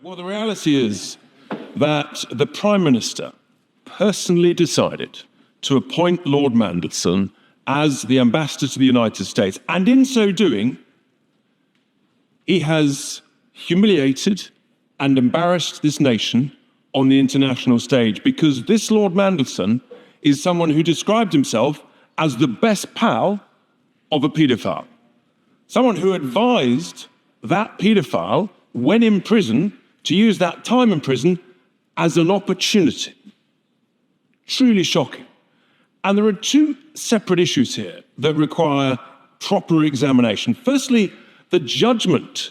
Well, the reality is that the Prime Minister personally decided to appoint Lord Mandelson as the ambassador to the United States. And in so doing, he has humiliated and embarrassed this nation on the international stage, because this Lord Mandelson is someone who described himself as the best pal of a paedophile. Someone who advised that paedophile, when in prison, to use that time in prison as an opportunity. Truly shocking. And there are two separate issues here that require proper examination. Firstly, the judgment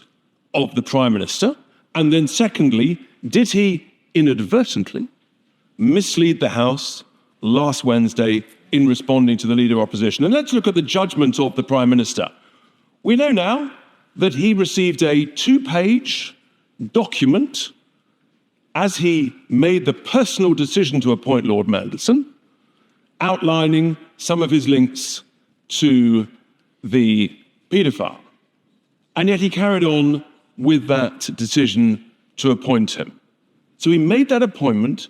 of the Prime Minister, and then secondly, did he inadvertently mislead the House last Wednesday in responding to the Leader of Opposition? And let's look at the judgment of the Prime Minister. We know now that he received a 2-page document as he made the personal decision to appoint Lord Mandelson, outlining some of his links to the paedophile. And yet he carried on with that decision to appoint him. So he made that appointment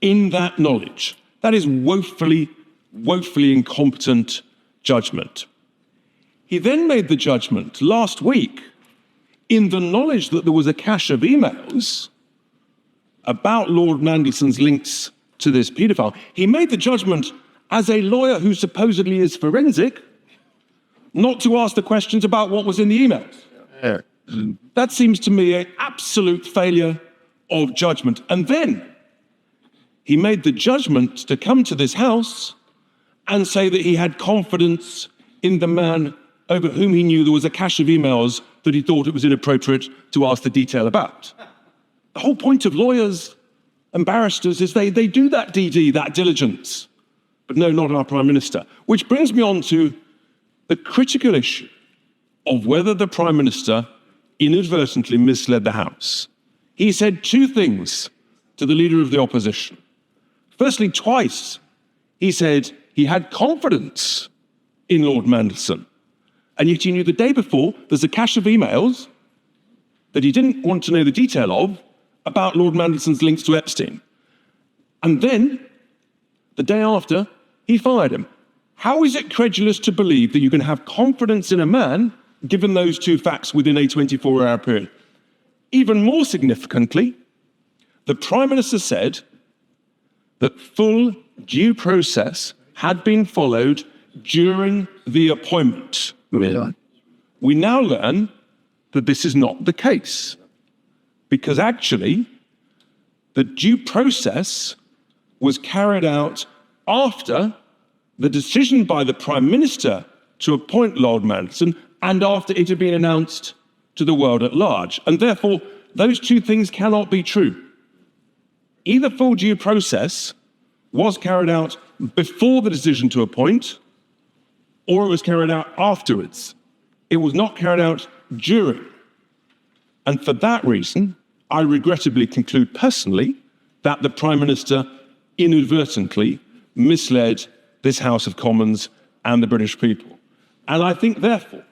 in that knowledge. That is woefully incompetent judgment. He then made the judgment last week in the knowledge that there was a cache of emails about Lord Mandelson's links to this paedophile. He made the judgment as a lawyer who supposedly is forensic, not to ask the questions about what was in the emails. That seems to me an absolute failure of judgment. And then he made the judgment to come to this House and say that he had confidence in the man over whom he knew there was a cache of emails that he thought it was inappropriate to ask the detail about. The whole point of lawyers and barristers is they do that DD, that diligence. But no, not our Prime Minister. Which brings me on to the critical issue of whether the Prime Minister inadvertently misled the House. He said two things to the Leader of the Opposition. Firstly, twice, he said he had confidence in Lord Mandelson. And yet he knew the day before there's a cache of emails that he didn't want to know the detail of about Lord Mandelson's links to Epstein. And then, the day after, he fired him. How is it credulous to believe that you can have confidence in a man given those two facts within a 24-hour period? Even more significantly, the Prime Minister said that full due process had been followed during the appointment. We now learn that this is not the case, because actually the due process was carried out after the decision by the Prime Minister to appoint Lord Mandelson and after it had been announced to the world at large. And therefore, those two things cannot be true. Either full due process was carried out before the decision to appoint, or it was carried out afterwards. It was not carried out during. And for that reason, I regrettably conclude personally that the Prime Minister inadvertently misled this House of Commons and the British people. And I think, therefore,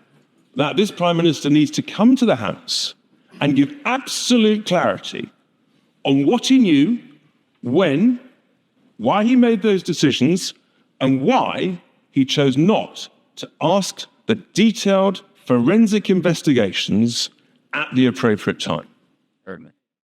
that this Prime Minister needs to come to the House and give absolute clarity on what he knew, when, why he made those decisions, and why he chose not to ask the detailed forensic investigations at the appropriate time. Certainly.